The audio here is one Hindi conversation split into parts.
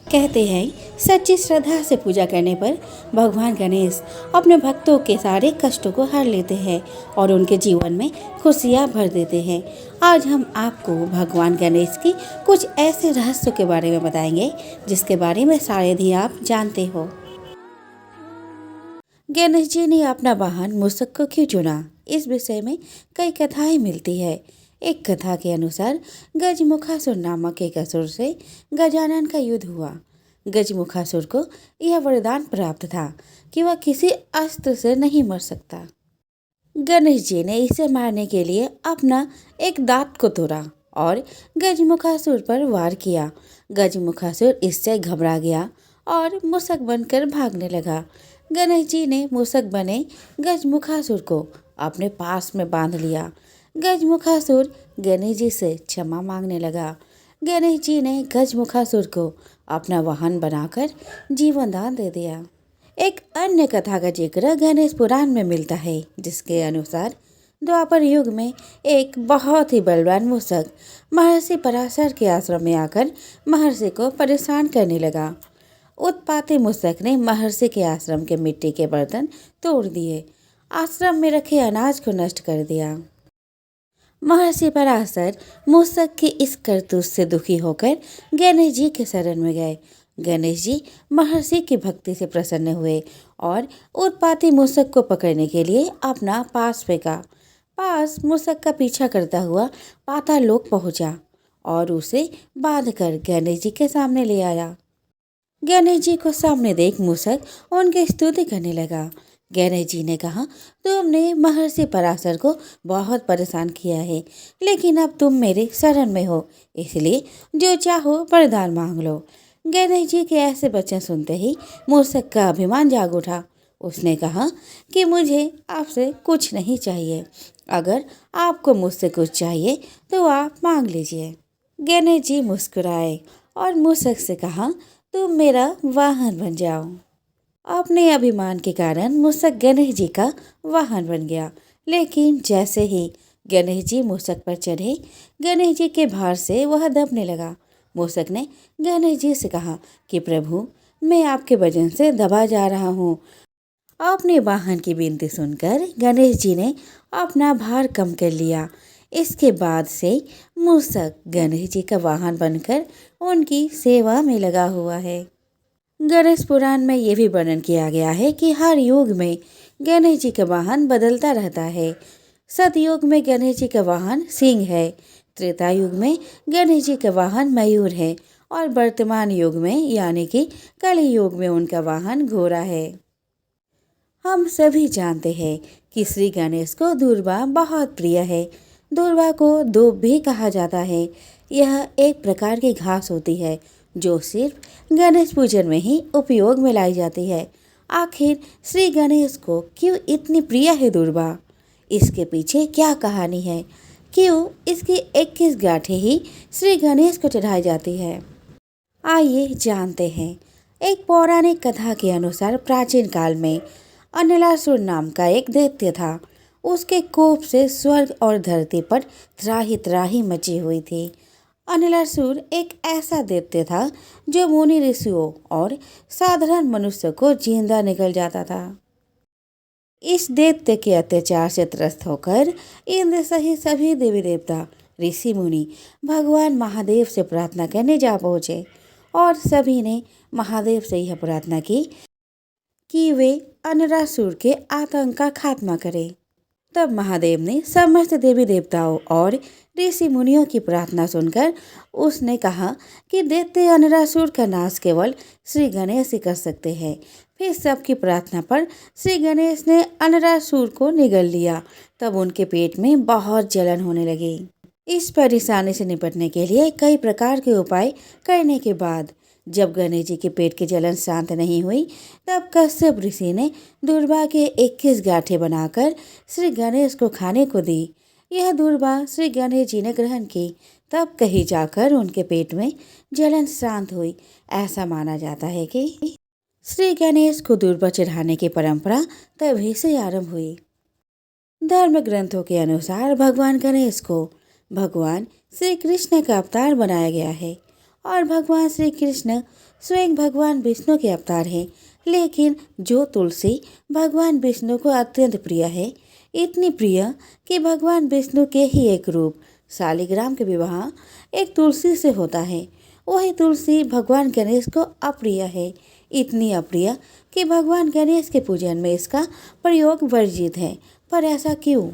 कहते हैं सच्ची श्रद्धा से पूजा करने पर भगवान गणेश अपने भक्तों के सारे कष्टों को हर लेते हैं और उनके जीवन में खुशियाँ भर देते हैं। आज हम आपको भगवान गणेश की कुछ ऐसे रहस्यों के बारे में बताएंगे जिसके बारे में शायद ही आप जानते हो। गणेश जी ने अपना वाहन मूषक को क्यों चुना, इस विषय में कई कथाएं मिलती है। एक कथा के अनुसार गजमुखासुर नामक एक असुर से गजानन का युद्ध हुआ। गजमुखासुर को यह वरदान प्राप्त था कि वह किसी अस्त्र से नहीं मर सकता। गणेश जी ने इसे मारने के लिए अपना एक दांत को तोड़ा और गजमुखासुर पर वार किया। गजमुखासुर इससे घबरा गया और मूषक बनकर भागने लगा। गणेश जी ने मूषक बने गजमुखासुर को अपने पास में बांध लिया। गजमुखासुर गणेश जी से क्षमा मांगने लगा। गणेश जी ने गजमुखासुर को अपना वाहन बनाकर जीवन दान दे दिया। एक अन्य कथा का जिक्र गणेश पुराण में मिलता है, जिसके अनुसार द्वापर युग में एक बहुत ही बलवान मूषक महर्षि पराशर के आश्रम में आकर महर्षि को परेशान करने लगा। उत्पाती मूषक ने महर्षि के आश्रम के मिट्टी के बर्तन तोड़ दिए, आश्रम में रखे अनाज को नष्ट कर दिया। महर्षि पराशर मूषक की इस करतूत से दुखी होकर गणेश जी के शरण में गए। गणेश जी महर्षि की भक्ति से प्रसन्न हुए और उत्पाती मूषक को पकड़ने के लिए अपना पास फेंका। पास मूषक का पीछा करता हुआ पाताल लोक पहुंचा और उसे बांधकर गणेश जी के सामने ले आया। गणेश जी को सामने देख मूषक उनकी स्तुति करने लगा। गणेश जी ने कहा, तुमने महर्षि पराशर को बहुत परेशान किया है, लेकिन अब तुम मेरे शरण में हो, इसलिए जो चाहो वरदान मांग लो। गणेश जी के ऐसे वचन सुनते ही मूषक का अभिमान जाग उठा। उसने कहा कि मुझे आपसे कुछ नहीं चाहिए, अगर आपको मुझसे कुछ चाहिए तो आप मांग लीजिए। गणेश जी मुस्कुराए और मूषक से कहा, तुम मेरा वाहन बन जाओ। अपने अभिमान के कारण मूषक गणेश जी का वाहन बन गया, लेकिन जैसे ही गणेश जी मूषक पर चढ़े, गणेश जी के भार से वह दबने लगा। मूषक ने गणेश जी से कहा कि प्रभु, मैं आपके वजन से दबा जा रहा हूँ। अपने वाहन की विनती सुनकर गणेश जी ने अपना भार कम कर लिया। इसके बाद से मूषक गणेश जी का वाहन बनकर उनकी सेवा में लगा हुआ है। गणेश पुराण में ये भी वर्णन किया गया है कि हर युग में गणेश जी का वाहन बदलता रहता है। सतयुग में गणेश जी का वाहन सिंह है, त्रेता युग में गणेश जी का वाहन मयूर है और वर्तमान युग में यानी कि कलि युग में उनका वाहन घोड़ा है। हम सभी जानते हैं कि श्री गणेश को दूर्वा बहुत प्रिय है। दूर्वा को दूब भी कहा जाता है। यह एक प्रकार की घास होती है जो सिर्फ गणेश पूजन में ही उपयोग में लाई जाती है। आखिर श्री गणेश को क्यों इतनी प्रिय है दूर्वा? इसके पीछे क्या कहानी है? क्यों इसकी 21 गांठें ही श्री गणेश को चढ़ाई जाती है? आइए जानते हैं। एक पौराणिक कथा के अनुसार प्राचीन काल में अनिलासुर नाम का एक दैत्य था। उसके कोप से स्वर्ग और धरती पर त्राही त्राही मची हुई थी। अनिलासुर एक ऐसा दैत्य था जो मुनि ऋषियों और साधारण मनुष्य को जिंदा निकल जाता था। इस दैत्य के अत्याचार से त्रस्त होकर इंद्र सहित सभी देवी देवता, ऋषि मुनि भगवान महादेव से प्रार्थना करने जा पहुँचे और सभी ने महादेव से यह प्रार्थना की कि वे अनिलासुर के आतंक का खात्मा करें। तब महादेव ने समस्त देवी देवताओं और ऋषि मुनियों की प्रार्थना सुनकर उसने कहा कि दैत्य अनिलासुर का नाश केवल श्री गणेश ही कर सकते हैं। फिर सबकी प्रार्थना पर श्री गणेश ने अनिलासुर को निगल लिया। तब उनके पेट में बहुत जलन होने लगी। इस परेशानी से निपटने के लिए कई प्रकार के उपाय करने के बाद जब गणेश जी के पेट की जलन शांत नहीं हुई, तब कश्यप ऋषि ने दूर्वा के 21 गांठें बनाकर श्री गणेश को खाने को दी। यह दूर्वा श्री गणेश जी ने ग्रहण की। तब कहीं जाकर उनके पेट में जलन शांत हुई। ऐसा माना जाता है कि श्री गणेश को दूर्वा चढ़ाने की परंपरा तभी से आरंभ हुई। धर्म ग्रंथों के अनुसार भगवान गणेश को भगवान श्री कृष्ण का अवतार बनाया गया है और भगवान श्री कृष्ण स्वयं भगवान विष्णु के अवतार हैं। लेकिन जो तुलसी भगवान विष्णु को अत्यंत प्रिय है, इतनी प्रिय कि भगवान विष्णु के ही एक रूप शालिग्राम के विवाह एक तुलसी से होता है। वही तुलसी भगवान गणेश को अप्रिय है, इतनी अप्रिय कि भगवान गणेश के पूजन में इसका प्रयोग वर्जित है। पर ऐसा क्यों?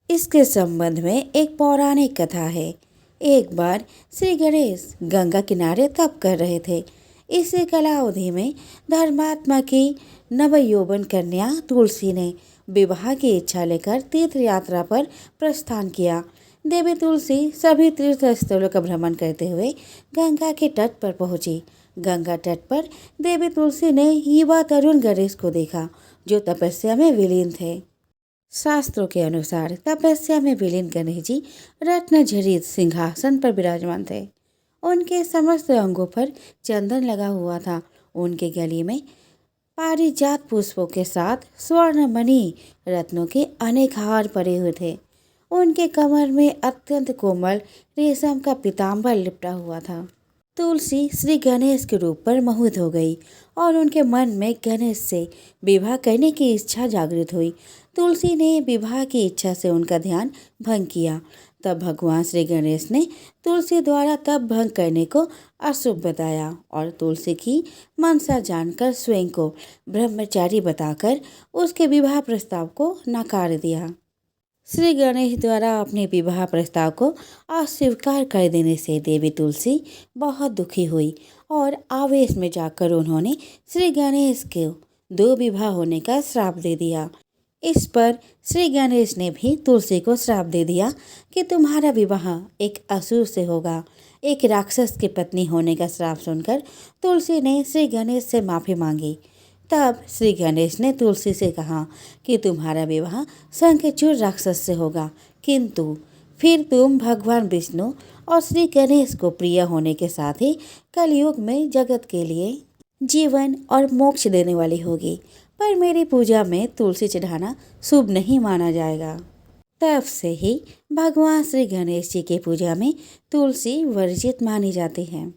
इसके संबंध में एक पौराणिक कथा है। एक बार श्री गणेश गंगा किनारे तप कर रहे थे। इसी कालावधि में धर्मात्मा की नवयौवन कन्या तुलसी ने विवाह की इच्छा लेकर तीर्थ यात्रा पर प्रस्थान किया। देवी तुलसी सभी तीर्थ स्थलों का भ्रमण करते हुए गंगा के तट पर पहुंची। गंगा तट पर देवी तुलसी ने युवा तरुण गणेश को देखा, जो तपस्या में विलीन थे। शास्त्रों के अनुसार तपस्या में विलीन गणेश जी रत्न झरित सिंहासन पर विराजमान थे। उनके समस्त अंगों पर चंदन लगा हुआ था। उनके गले में पारिजात पुष्पों के साथ स्वर्ण मणि रत्नों के अनेक हार परे हुए थे। उनके कमर में अत्यंत कोमल रेशम का पीताम्बर लिपटा हुआ था। तुलसी श्री गणेश के रूप पर मोहित हो गई और उनके मन में गणेश से विवाह करने की इच्छा जागृत हुई। तुलसी ने विवाह की इच्छा से उनका ध्यान भंग किया। तब भगवान श्री गणेश ने तुलसी द्वारा तब भंग करने को अशुभ बताया और तुलसी की मनसा जानकर स्वयं को ब्रह्मचारी बताकर उसके विवाह प्रस्ताव को नकार दिया। श्री गणेश द्वारा अपने विवाह प्रस्ताव को अस्वीकार कर देने से देवी तुलसी बहुत दुखी हुई और आवेश में जाकर उन्होंने श्री गणेश को 2 विवाह होने का श्राप दे दिया। इस पर श्री गणेश ने भी तुलसी को श्राप दे दिया कि तुम्हारा विवाह एक असुर से होगा। एक राक्षस की पत्नी होने का श्राप सुनकर तुलसी ने श्री गणेश से माफ़ी मांगी। तब श्री गणेश ने तुलसी से कहा कि तुम्हारा विवाह शंखचूड़ राक्षस से होगा, किंतु फिर तुम भगवान विष्णु और श्री गणेश को प्रिय होने के साथ ही कलयुग में जगत के लिए जीवन और मोक्ष देने वाली होगी। पर मेरी पूजा में तुलसी चढ़ाना शुभ नहीं माना जाएगा। तब से ही भगवान श्री गणेश जी की पूजा में तुलसी वर्जित मानी जाती है।